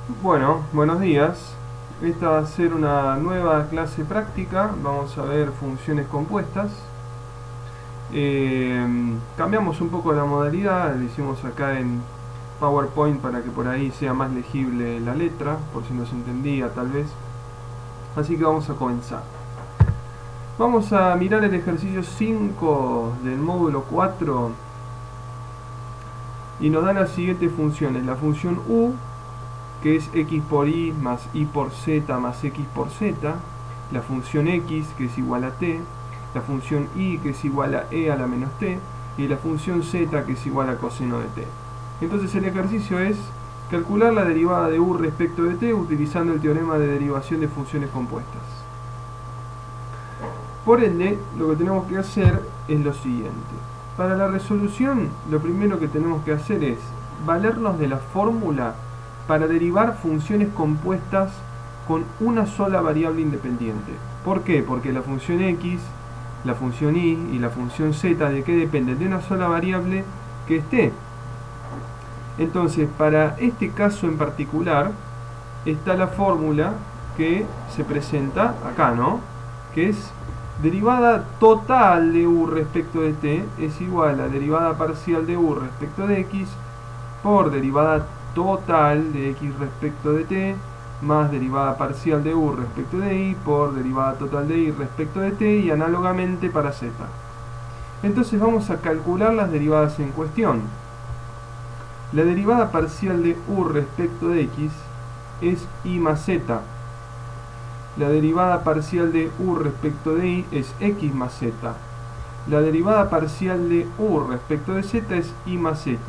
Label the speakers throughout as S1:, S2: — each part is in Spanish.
S1: Bueno, buenos días. Esta va a ser una nueva clase práctica. Vamos a ver funciones compuestas. Cambiamos un poco la modalidad. Lo hicimos acá en PowerPoint para que por ahí sea más legible la letra, por si no se entendía tal vez. Así que vamos a comenzar. Vamos a mirar el ejercicio 5 del módulo 4 y nos dan las siguientes funciones. La función u, que es x por y más y por z más x por z, la función x, que es igual a t, la función y, que es igual a e a la menos t, y la función z, que es igual a coseno de t. Entonces el ejercicio es calcular la derivada de u respecto de t utilizando el teorema de derivación de funciones compuestas. Por ende, lo que tenemos que hacer es lo siguiente. Para la resolución, lo primero que tenemos que hacer es valernos de la fórmula para derivar funciones compuestas con una sola variable independiente. ¿Por qué? Porque la función x, la función y y la función z, ¿de qué dependen? De una sola variable que es t. Entonces, para este caso en particular, está la fórmula que se presenta acá, ¿no? Que es derivada total de u respecto de t es igual a derivada parcial de u respecto de x por derivada total de x respecto de t más derivada parcial de u respecto de y por derivada total de y respecto de t, y análogamente para z. Entonces vamos a calcular las derivadas en cuestión. La derivada parcial de u respecto de x es y más z. La derivada parcial de u respecto de y es x más z. La derivada parcial de u respecto de z es y más x.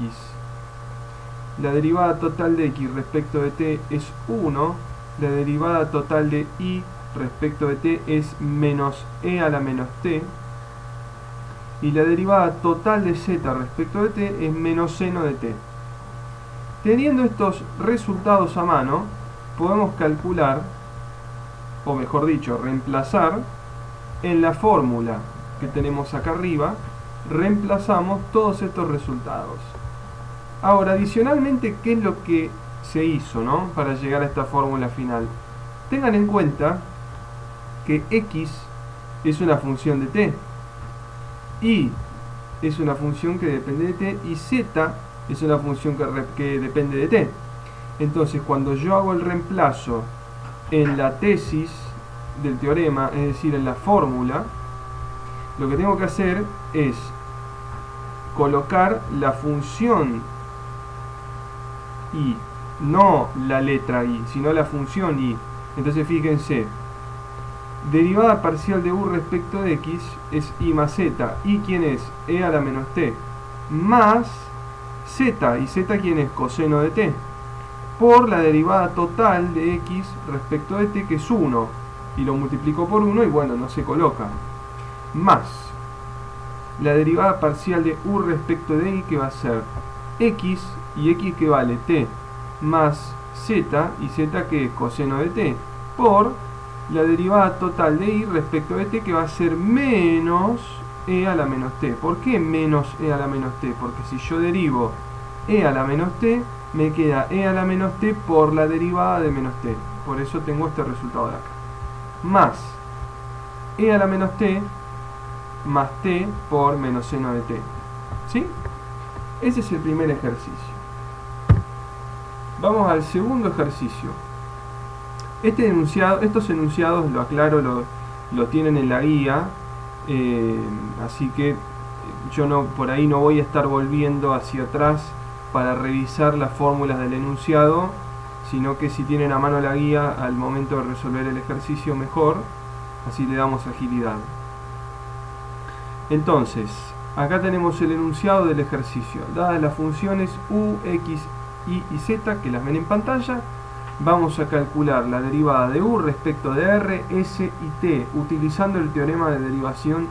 S1: La derivada total de x respecto de t es 1. La derivada total de y respecto de t es menos e a la menos t. Y la derivada total de z respecto de t es menos seno de t. Teniendo estos resultados a mano, podemos calcular, o mejor dicho, reemplazar en la fórmula que tenemos acá arriba, reemplazamos todos estos resultados. Ahora, adicionalmente, ¿qué es lo que se hizo, ¿no?, para llegar a esta fórmula final? Tengan en cuenta que x es una función de t, y es una función que depende de t, y z es una función que depende de t. Entonces, cuando yo hago el reemplazo en la tesis del teorema, es decir, en la fórmula, lo que tengo que hacer es colocar la función y, no la letra i, sino la función y. Entonces fíjense, derivada parcial de u respecto de x es y más z, y ¿quién es? E a la menos t, más z, y z ¿quién es? Coseno de t, por la derivada total de x respecto de t, que es 1, y lo multiplico por 1 y bueno, no se coloca, más la derivada parcial de u respecto de y, que va a ser x, y x que vale t, más z, y z que es coseno de t, por la derivada total de y respecto de t, que va a ser menos e a la menos t. ¿Por qué menos e a la menos t? Porque si yo derivo e a la menos t, me queda e a la menos t por la derivada de menos t. Por eso tengo este resultado de acá. Más e a la menos t más t por menos seno de t. ¿Sí? Ese es el primer ejercicio. Vamos al segundo ejercicio. Estos enunciados, lo aclaro, lo tienen en la guía, así que yo por ahí no voy a estar volviendo hacia atrás para revisar las fórmulas del enunciado, sino que si tienen a mano la guía al momento de resolver el ejercicio, mejor, así le damos agilidad. Entonces, acá tenemos el enunciado del ejercicio. Dadas las funciones u, x, y z, que las ven en pantalla, vamos a calcular la derivada de u respecto de r, s y t, utilizando el teorema de derivación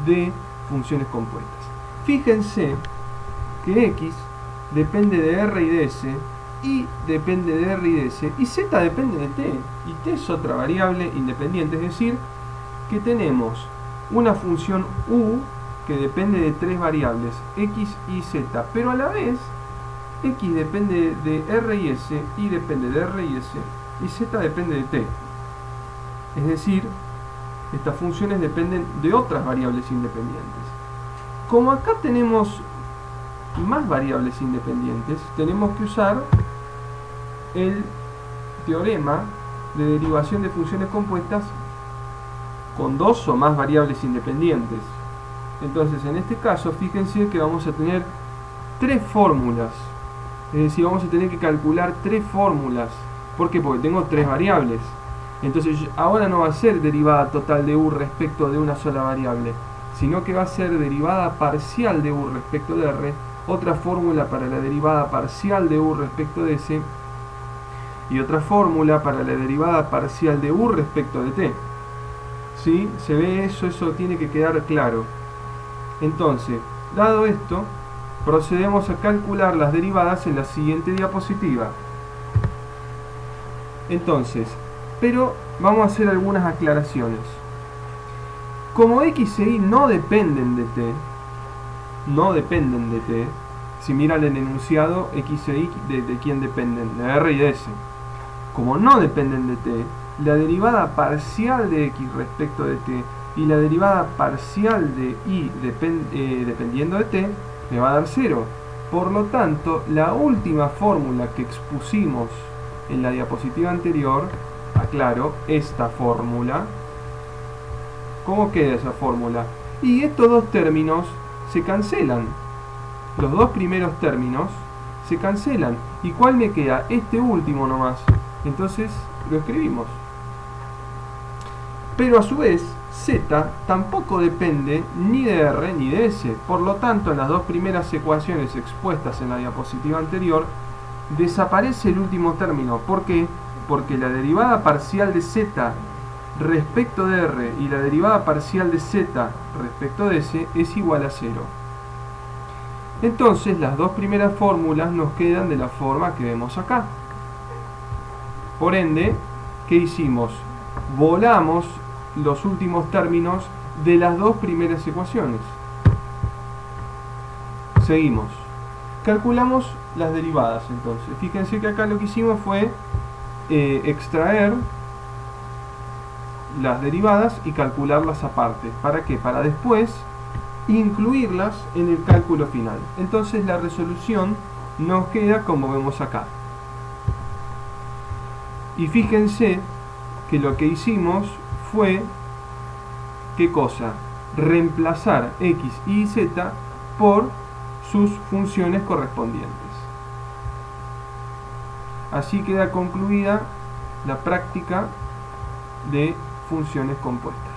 S1: de funciones compuestas. Fíjense que x depende de r y de s, y depende de r y de s, y z depende de t, y t es otra variable independiente, es decir, que tenemos una función u que depende de tres variables, x, y, z, pero a la vez X depende de R y S, Y depende de R y S, y Z depende de T. Es decir, estas funciones dependen de otras variables independientes. Como acá tenemos más variables independientes, tenemos que usar el teorema de derivación de funciones compuestas con dos o más variables independientes. Entonces, en este caso, fíjense que vamos a tener tres fórmulas. Es decir, vamos a tener que calcular tres fórmulas. ¿Por qué? Porque tengo tres variables. Entonces, ahora no va a ser derivada total de U respecto de una sola variable, sino que va a ser derivada parcial de U respecto de R, otra fórmula para la derivada parcial de U respecto de S, y otra fórmula para la derivada parcial de U respecto de T. ¿Sí? ¿Se ve eso? Eso tiene que quedar claro. Entonces, dado esto, procedemos a calcular las derivadas en la siguiente diapositiva. Entonces, pero vamos a hacer algunas aclaraciones. Como X e Y no dependen de T, si miran el enunciado, X e Y de quién dependen, de R y de S. Como no dependen de T, la derivada parcial de X respecto de T y la derivada parcial de Y dependiendo de T me va a dar 0. Por lo tanto, la última fórmula que expusimos en la diapositiva anterior, aclaro, esta fórmula, ¿cómo queda esa fórmula? Y estos dos términos se cancelan. Los dos primeros términos se cancelan. ¿Y cuál me queda? Este último nomás. Entonces lo escribimos. Pero a su vez, Z tampoco depende ni de R ni de S. Por lo tanto, en las dos primeras ecuaciones expuestas en la diapositiva anterior, desaparece el último término. ¿Por qué? Porque la derivada parcial de Z respecto de R y la derivada parcial de Z respecto de S es igual a 0. Entonces, las dos primeras fórmulas nos quedan de la forma que vemos acá. Por ende, ¿qué hicimos? Volamos los últimos términos de las dos primeras ecuaciones. Seguimos. Calculamos las derivadas entonces. Fíjense que acá lo que hicimos fue extraer las derivadas y calcularlas aparte. ¿Para qué? Para después incluirlas en el cálculo final. Entonces la resolución nos queda como vemos acá. Y fíjense que lo que hicimos fue, ¿qué cosa? Reemplazar X y Z por sus funciones correspondientes. Así queda concluida la práctica de funciones compuestas.